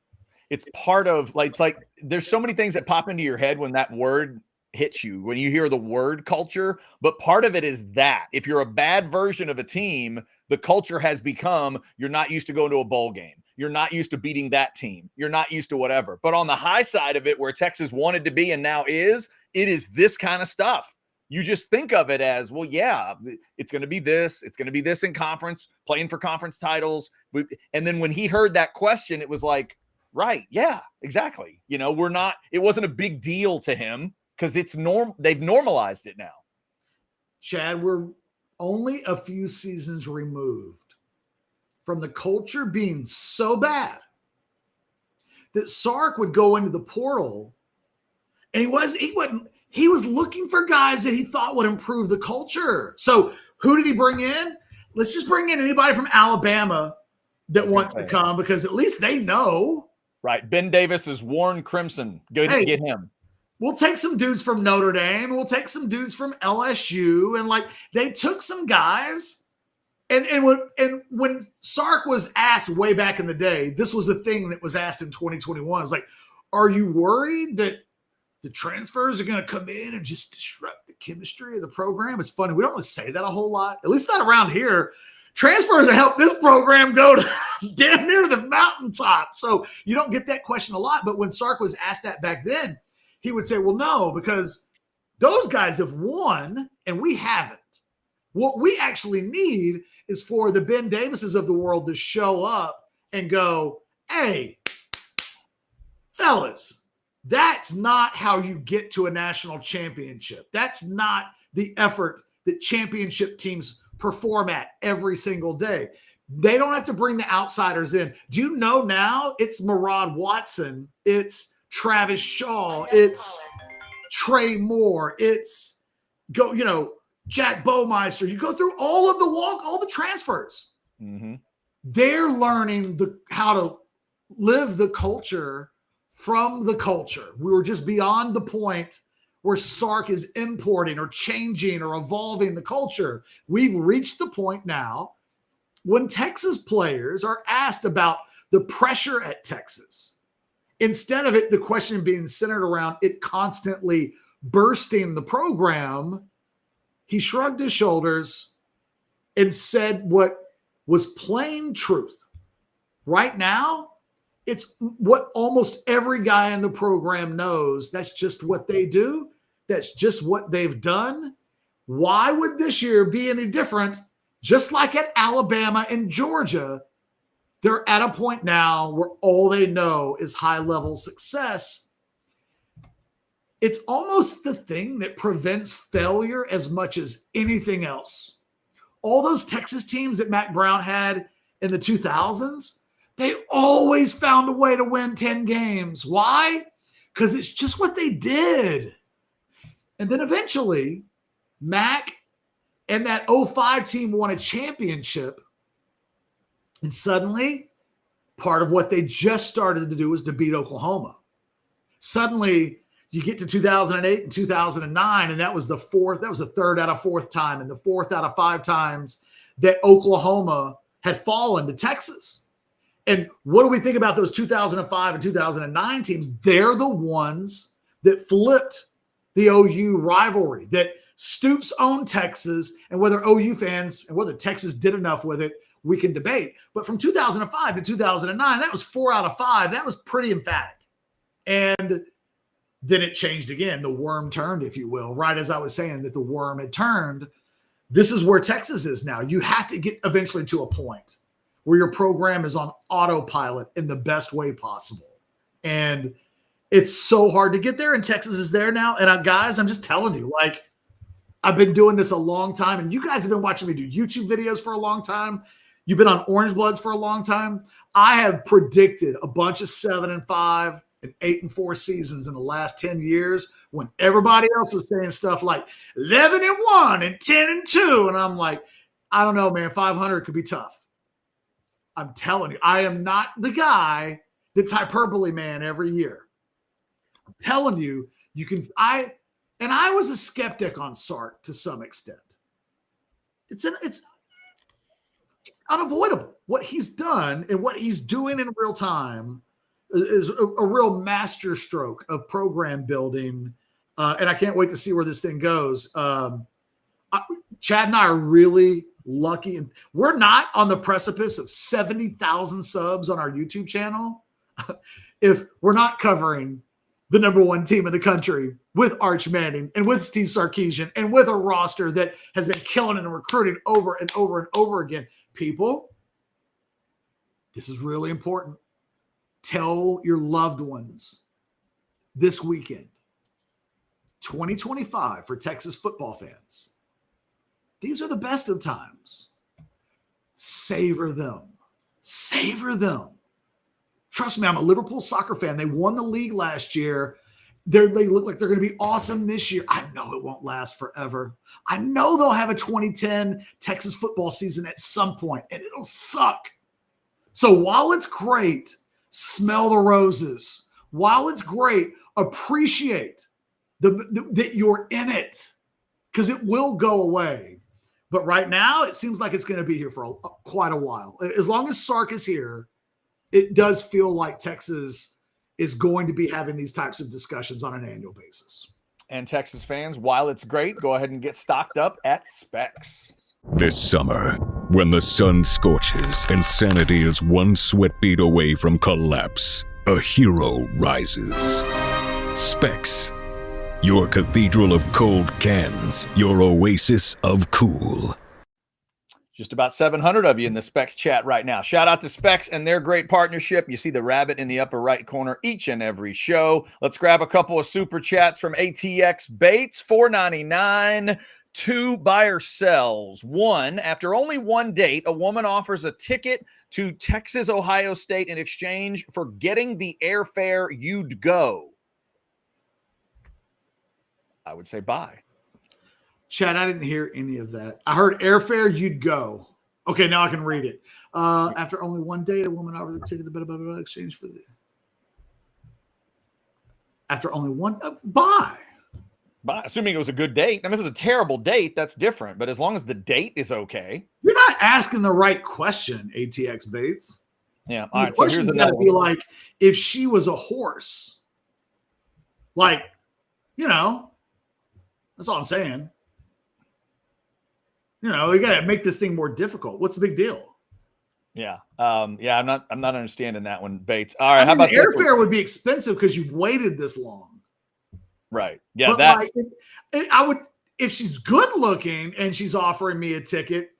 It's part of it's like there's so many things that pop into your head when that word hits you, when you hear the word culture, but part of it is that if you're a bad version of a team, the culture has become you're not used to going to a bowl game. You're not used to beating that team. You're not used to whatever. But on the high side of it, where Texas wanted to be and now is, it is this kind of stuff. You just think of it as, well, yeah, it's going to be this. It's going to be this in conference, playing for conference titles. And then when he heard that question, it was like, right, yeah, exactly. You know, it wasn't a big deal to him because they've normalized it now. Chad, we're only a few seasons removed from the culture being so bad that Sark would go into the portal and he was looking for guys that he thought would improve the culture. So who did he bring in? Let's just bring in anybody from Alabama that wants to come because at least they know. Right. Ben Davis is worn crimson. Go get him. We'll take some dudes from Notre Dame. We'll take some dudes from LSU. And they took some guys. And when Sark was asked way back in the day, this was the thing that was asked in 2021. It was like, are you worried that the transfers are going to come in and just disrupt the chemistry of the program? It's funny. We don't really say that a whole lot, at least not around here. Transfers have helped this program go to damn near the mountaintop. So you don't get that question a lot. But when Sark was asked that back then, he would say, well, no, because those guys have won and we haven't. What we actually need is for the Ben Davises of the world to show up and go, hey, fellas, that's not how you get to a national championship. That's not the effort that championship teams perform at every single day. They don't have to bring the outsiders in. Do you know now it's Murad Watson, it's Travis Shaw, it's Trey Moore, it's Jack Baumeister. You go through all the transfers. Mm-hmm. They're learning how to live the culture from the culture. We were just beyond the point where Sark is importing or changing or evolving the culture. We've reached the point now when Texas players are asked about the pressure at Texas. Instead of the question being centered around it constantly bursting the program, he shrugged his shoulders and said what was plain truth. Right now, it's what almost every guy in the program knows. That's just what they do. That's just what they've done. Why would this year be any different? Just like at Alabama and Georgia, they're at a point now where all they know is high-level success. It's almost the thing that prevents failure as much as anything else. All those Texas teams that Mac Brown had in the 2000s, they always found a way to win 10 games. Why? Because it's just what they did. And then eventually, Mac and that 05 team won a championship. And suddenly, part of what they just started to do was to beat Oklahoma. Suddenly, you get to 2008 and 2009, and that was the third out of fourth time and the fourth out of 5 times that Oklahoma had fallen to Texas. And what do we think about those 2005 and 2009 teams? They're the ones that flipped the OU rivalry, that Stoops owned Texas, and whether OU fans and whether Texas did enough with it, we can debate. But from 2005 to 2009, that was 4 out of 5. That was pretty emphatic. And then it changed again. The worm turned, if you will, right as I was saying that the worm had turned. This is where Texas is now. You have to get eventually to a point where your program is on autopilot in the best way possible. And it's so hard to get there, and Texas is there now. And guys, I'm just telling you, like, I've been doing this a long time, and you guys have been watching me do YouTube videos for a long time. You've been on Orange Bloods for a long time. I have predicted a bunch of 7-5 and 8-4 seasons in the last 10 years when everybody else was saying stuff like 11-1 and 10-2. And I'm like, I don't know, man, 500 could be tough. I'm telling you, I am not the guy that's hyperbole man every year. I'm telling you, you can, I was a skeptic on Sark to some extent. It's unavoidable. What he's done and what he's doing in real time is a real master stroke of program building. And I can't wait to see where this thing goes. Chad and I are really lucky. And we're not on the precipice of 70,000 subs on our YouTube channel if we're not covering the #1 team in the country with Arch Manning and with Steve Sarkisian and with a roster that has been killing and recruiting over and over and over again. People, this is really important. Tell your loved ones this weekend, 2025 for Texas football fans. These are the best of times. Savor them. Savor them. Trust me, I'm a Liverpool soccer fan. They won the league last year. They look like they're going to be awesome this year. I know it won't last forever. I know they'll have a 2010 Texas football season at some point, and it'll suck. So while it's great, smell the roses. While it's great, appreciate that you're in it, because it will go away. But right now, it seems like it's going to be here for quite a while. As long as Sark is here, it does feel like Texas is going to be having these types of discussions on an annual basis. And Texas fans, while it's great, go ahead and get stocked up at Specs. This summer, when the sun scorches and sanity is one sweat beat away from collapse, a hero rises. Specs, your cathedral of cold cans, your oasis of cool. Just about 700 of you in the Specs chat right now. Shout out to Specs and their great partnership. You see the rabbit in the upper right corner each and every show. Let's grab a couple of super chats from ATX Bates. $4.99. 2 buyer sells. 1, after only one date, a woman offers a ticket to Texas, Ohio State in exchange for getting the airfare. You'd go. I would say buy. Chad, I didn't hear any of that. I heard airfare, you'd go. Okay, now I can read it. After only one date, a woman offered the ticket to exchange for the. After only one, buy. Buy, assuming it was a good date. I mean, if it was a terrible date, that's different. But as long as the date is okay. You're not asking the right question, ATX Bates. Yeah. All right. So here's another one. Be like, if she was a horse, like, you know, that's all I'm saying. You know, you got to make this thing more difficult. What's the big deal? Yeah. Yeah. I'm not understanding that one, Bates. All right. I mean, how about airfare would be expensive because you've waited this long. Right. Yeah. But That's. Like, I would, if she's good looking and she's offering me a ticket,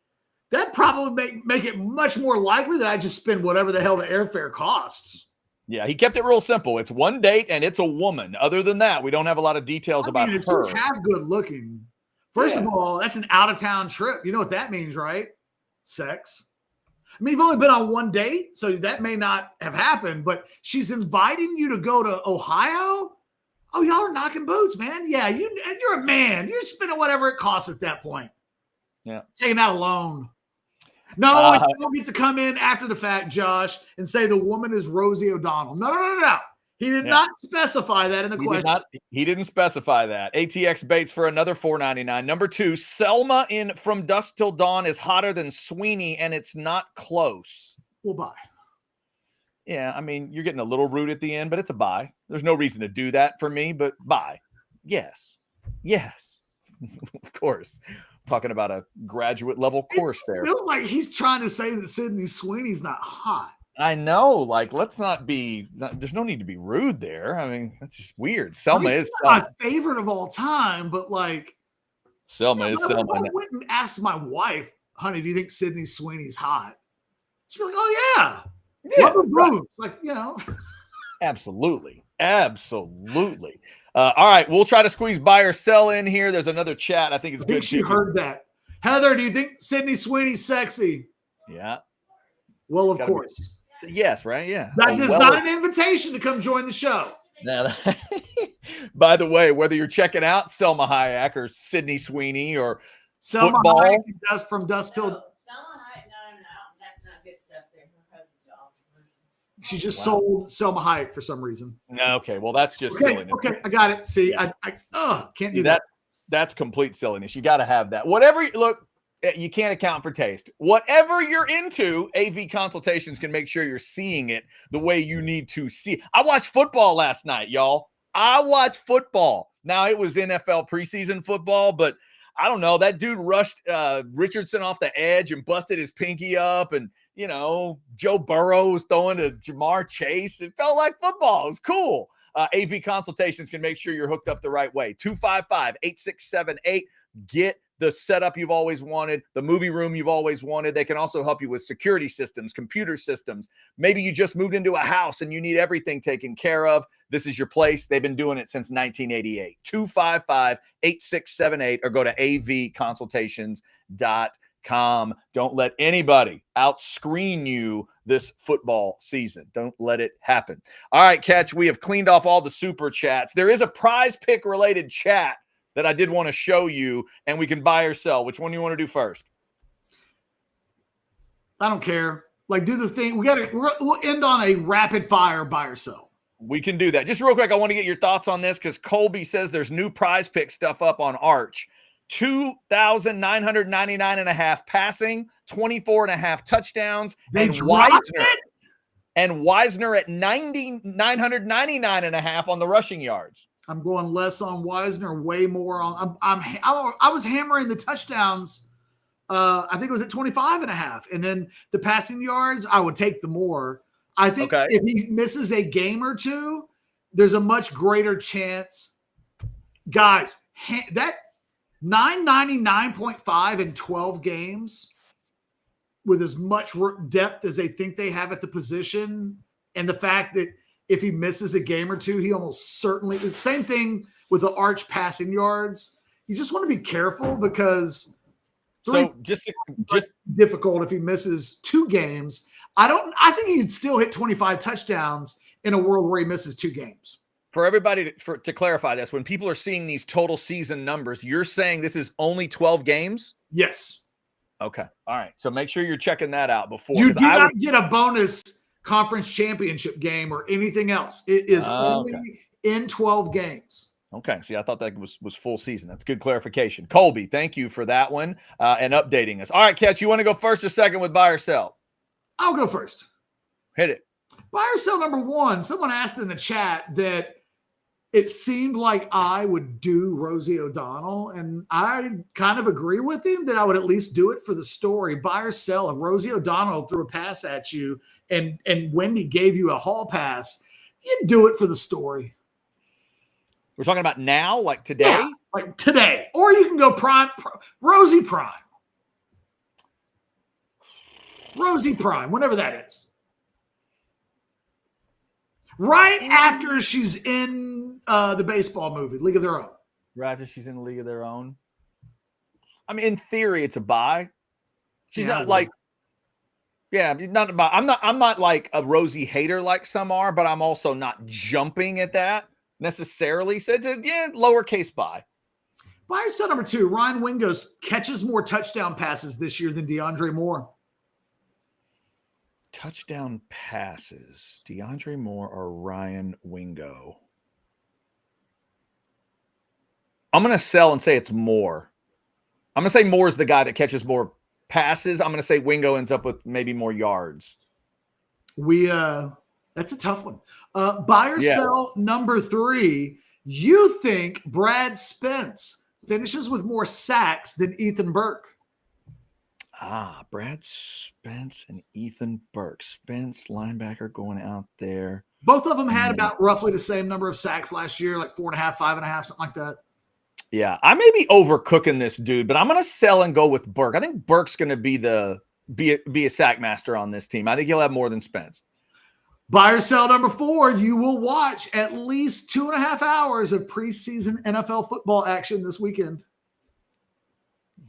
that probably make it much more likely that I just spend whatever the hell the airfare costs. Yeah, he kept it real simple. It's one date and it's a woman. Other than that, we don't have a lot of details about her. If she's half good looking, first of all, that's an out of town trip. You know what that means, right? Sex. I mean, you've only been on one date, so that may not have happened, but she's inviting you to go to Ohio. Oh, y'all are knocking boots, man. Yeah, you're a man. You're spending whatever it costs at that point. Yeah. Taking out a loan. No, you don't get to come in after the fact, Josh, and say the woman is Rosie O'Donnell. No. He did not specify that in the question. He didn't specify that. ATX Bates for another $4.99. Number 2, Selma in From Dusk Till Dawn is hotter than Sweeney, and it's not close. We'll buy. Yeah, I mean, you're getting a little rude at the end, but it's a buy. There's no reason to do that for me, but buy. Yes. Of course. talking about a graduate level course there. It feels like he's trying to say that Sydney Sweeney's not hot. I know, like, let's not be. There's no need to be rude there. I mean, that's just weird. Selma is my Selma. favorite of all time, but like Selma is Selma. I went and asked my wife, "Honey, do you think Sydney Sweeney's hot?" She's like, "Oh yeah, love her boobs." Like, you know, absolutely. All right, we'll try to squeeze buy or sell in here. There's another chat. I think it's good. She heard that. Heather, do you think Sydney Sweeney's sexy? Yeah. Well, of course. Yes, right? Yeah. That is not an invitation to come join the show. Now, by the way, whether you're checking out Selma Hayek or Sydney Sweeney or Selma football. Hayek does from dusk till. Selma Hayek, no, that's not good stuff there. Her husband's the awful person. She just sold Selma Hayek for some reason. Okay, well, that's just silliness. Okay, I got it. See, Yeah. I can't do that. That's complete silliness. You got to have that. Whatever look, you can't account for taste. Whatever you're into, AV Consultations can make sure you're seeing it the way you need to see. I watched football last night, y'all. I watched football. Now, it was NFL preseason football, but I don't know. That dude rushed Richardson off the edge and busted his pinky up. And, you know, Joe Burrow was throwing to Jamar Chase. It felt like football. It was cool. AV Consultations can make sure you're hooked up the right way. 255-8678. Get the setup you've always wanted, the movie room you've always wanted. They can also help you with security systems, computer systems. Maybe you just moved into a house and you need everything taken care of. This is your place. They've been doing it since 1988. 255-8678 or go to avconsultations.com. Don't let anybody outscreen you this football season. Don't let it happen. All right, Catch, we have cleaned off all the super chats. There is a prize pick related chat that I did want to show you, and we can buy or sell. Which one do you want to do first? I don't care. Like, do the thing. We'll end on a rapid fire buy or sell. We can do that. Just real quick, I want to get your thoughts on this because Colby says there's new prize pick stuff up on Arch. 2,999.5 passing, 24.5 touchdowns, and Wisner at 999.5 on the rushing yards. I'm going less on Wisner, way more on. I was hammering the touchdowns. I think it was at 25.5, and then the passing yards. I would take the more. I think if he misses a game or two, there's a much greater chance. Guys, that 999.5 in 12 games with as much depth as they think they have at the position, and the fact that if he misses a game or two, he almost certainly – the same thing with the Arch passing yards. You just want to be careful because just difficult if he misses 2 games. I think he'd still hit 25 touchdowns in a world where he misses 2 games. For everybody to clarify this, when people are seeing these total season numbers, you're saying this is only 12 games? Yes. Okay. All right. So make sure you're checking that out before. You do not get a bonus conference championship game or anything else. It is only in 12 games. Okay. See, I thought that was full season. That's good clarification. Colby, thank you for that one and updating us. All right, Catch, you want to go first or second with buy or sell? I'll go first. Hit it. Buy or sell number 1. Someone asked in the chat that it seemed like I would do Rosie O'Donnell, and I kind of agree with him that I would at least do it for the story. Buy or sell. If Rosie O'Donnell threw a pass at you and Wendy gave you a hall pass, you'd do it for the story. We're talking about now, like today? Yeah, like today. Or you can go Rosie Prime. Rosie Prime, whatever that is. Right after she's in the baseball movie, League of Their Own. Right after she's in the League of Their Own. I mean, in theory, it's a buy. She's not like, not a buy. I'm not like a Rosie hater like some are, but I'm also not jumping at that necessarily. So it's a lowercase buy. Buy or sell number 2. Ryan Wingos catches more touchdown passes this year than DeAndre Moore. Touchdown passes, DeAndre Moore or Ryan Wingo? I'm going to sell and say it's Moore. I'm going to say Moore is the guy that catches more passes. I'm going to say Wingo ends up with maybe more yards. That's a tough one. Buy or sell number 3. You think Brad Spence finishes with more sacks than Ethan Burke. Brad Spence and Ethan Burke. Spence, linebacker, going out there. Both of them had about roughly the same number of sacks last year, like 4.5, 5.5, something like that. Yeah, I may be overcooking this dude, but I'm going to sell and go with Burke. I think Burke's going to be a sack master on this team. I think he'll have more than Spence. Buy or sell number 4, you will watch at least 2.5 hours of preseason NFL football action this weekend.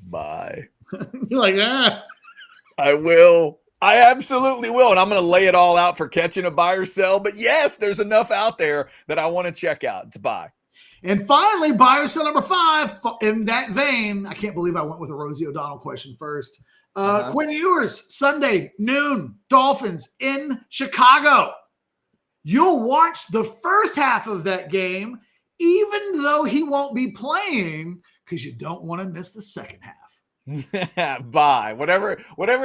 Bye. You're like, ah. I will. I absolutely will. And I'm going to lay it all out for catching a buy or sell. But yes, there's enough out there that I want to check out to buy. And finally, buy or sell number 5. In that vein, I can't believe I went with a Rosie O'Donnell question first. Quinn Ewers, Sunday, noon, Dolphins in Chicago. You'll watch the first half of that game, even though he won't be playing, because you don't want to miss the second half. Bye. Whatever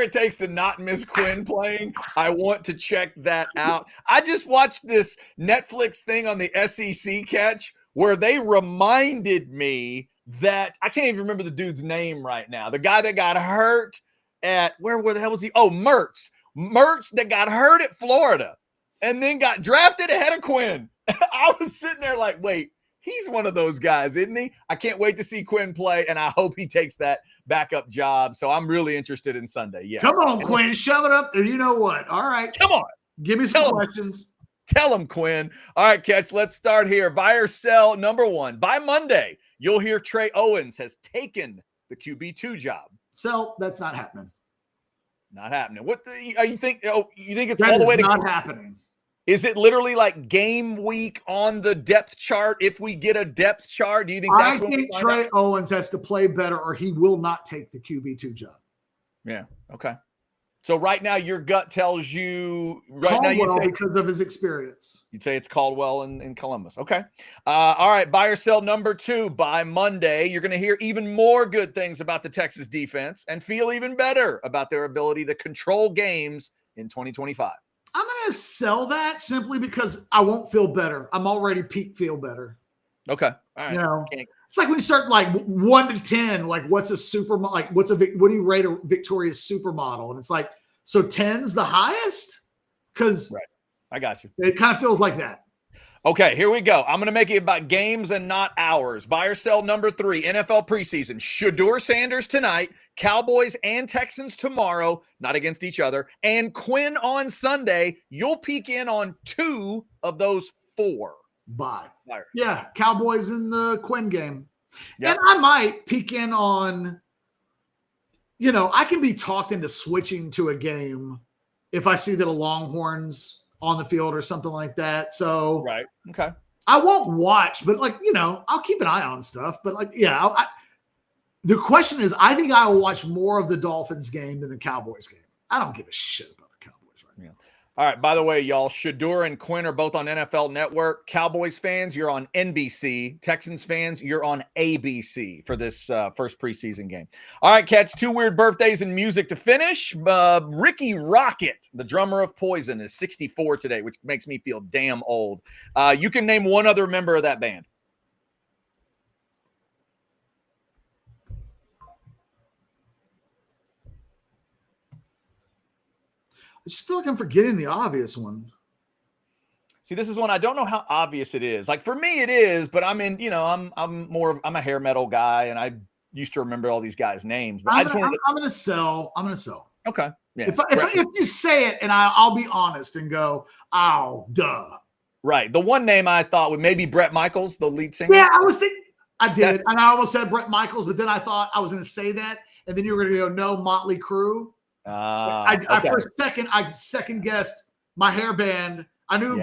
it takes to not miss Quinn playing, I want to check that out. I just watched this Netflix thing on the SEC catch where they reminded me that I can't even remember the dude's name right now. The guy that got hurt at where the hell was he? Oh, Mertz that got hurt at Florida and then got drafted ahead of Quinn. I was sitting there like, wait, he's one of those guys, isn't he? I can't wait to see Quinn play, and I hope he takes that backup job. So I'm really interested in Sunday. Yes. Come on, Quinn, shove it up there. You know what? All right. Come on. Give me some questions. Tell him, Quinn. All right, Catch, let's start here. Buy or sell number 1. By Monday, you'll hear Trey Owens has taken the QB2 job. Sell, that's not happening. Not happening. What you think? Oh, you think it's that all the way to not happening? Is it literally like game week on the depth chart? If we get a depth chart, do you think that's I think Trey Owens has to play better or he will not take the QB2 job. Yeah. Okay. So right now your gut tells you now you'd say because of his experience. You'd say it's Caldwell in Columbus. Okay. All right. Buy or sell number 2. By Monday, you're going to hear even more good things about the Texas defense and feel even better about their ability to control games in 2025. I'm going to sell that simply because I won't feel better. I'm already peak feel better. Okay. All right. You know, it's like when you start like 1 to 10, like what do you rate a victorious supermodel? And it's like, so 10's the highest? Because right. I got you. It kind of feels like that. Okay, here we go. I'm going to make it about games and not hours. Buy or sell number 3, NFL preseason. Shedeur Sanders tonight, Cowboys and Texans tomorrow, not against each other, and Quinn on Sunday. You'll peek in on 2 of those 4. Buy. Yeah, Cowboys in the Quinn game. Yep. And I might peek in on, I can be talked into switching to a game if I see that a Longhorns on the field or something like that. So right. Okay. I won't watch, but I'll keep an eye on stuff. But the question is, I think I will watch more of the Dolphins game than the Cowboys game. I don't give a shit about the Cowboys right now. All right. By the way, y'all, Shedeur and Quinn are both on NFL Network. Cowboys fans, you're on NBC. Texans fans, you're on ABC for this first preseason game. All right, Catch, 2 weird birthdays in music to finish. Ricky Rocket, the drummer of Poison, is 64 today, which makes me feel damn old. You can name one other member of that band. I just feel like I'm forgetting the obvious one. See, this is one I don't know how obvious it is. Like for me, it is, but I'm a hair metal guy, and I used to remember all these guys' names. But I'm gonna sell. Okay. Yeah. If you say it, and I'll be honest and go, oh, duh. Right. The one name I thought would maybe Bret Michaels, the lead singer. Yeah, I was thinking. I did, and I almost said Bret Michaels, but then I thought I was going to say that, and then you were going to go, no, Motley Crue. Okay. For a second, I second guessed my hair band. I knew.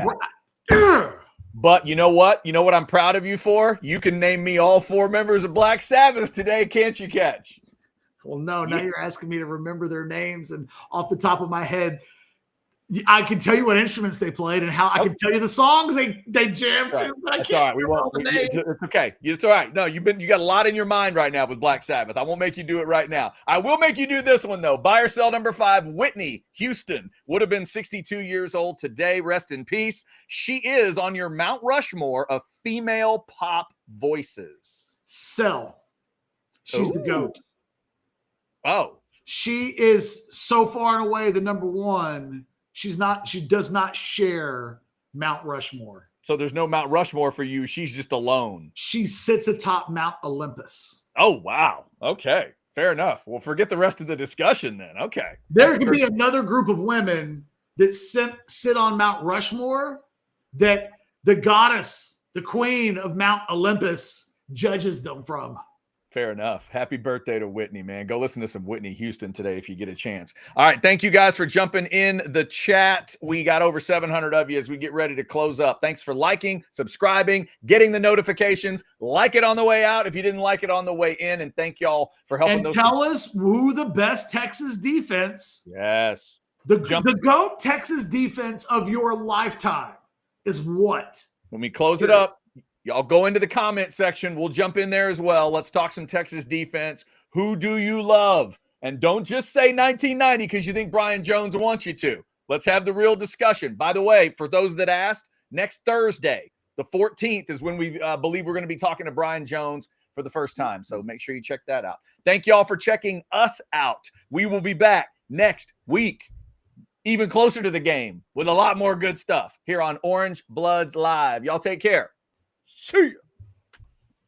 Yeah. But you know what? You know what I'm proud of you for? You can name me all 4 members of Black Sabbath today, can't you, Catch? Well, no. Now you're asking me to remember their names, and off the top of my head, I can tell you what instruments they played and how I can tell you the songs they jammed to. But I can't. All right. We won't. It's okay. It's all right. No, you got a lot in your mind right now with Black Sabbath. I won't make you do it right now. I will make you do this one though. Buy or sell number 5. Whitney Houston would have been 62 years old today. Rest in peace. She is on your Mount Rushmore of female pop voices. Sell. She's the Ooh. GOAT. Oh, She is so far and away the number one. She does not share Mount Rushmore. so there's no Mount Rushmore for you. She's just alone. She sits atop Mount Olympus. Oh, wow. Okay. Fair enough. Well, forget the rest of the discussion then. Okay. There could be another group of women that sit on Mount Rushmore that the goddess, the queen of Mount Olympus, judges them from. Fair enough. Happy birthday to Whitney, man. Go listen to some Whitney Houston today if you get a chance. All right. Thank you guys for jumping in the chat. We got over 700 of you as we get ready to close up. Thanks for liking, subscribing, getting the notifications. Like it on the way out if you didn't like it on the way in. And thank y'all for helping. And tell us who the best Texas defense, Yes. the GOAT Texas defense of your lifetime is what? When we close it up, y'all go into the comment section. We'll jump in there as well. Let's talk some Texas defense. Who do you love? And don't just say 1990 because you think Brian Jones wants you to. Let's have the real discussion. By the way, for those that asked, next Thursday, the 14th, is when we believe we're going to be talking to Brian Jones for the first time. So make sure you check that out. Thank y'all for checking us out. We will be back next week, even closer to the game, with a lot more good stuff here on Orange Bloods Live. Y'all take care. See ya.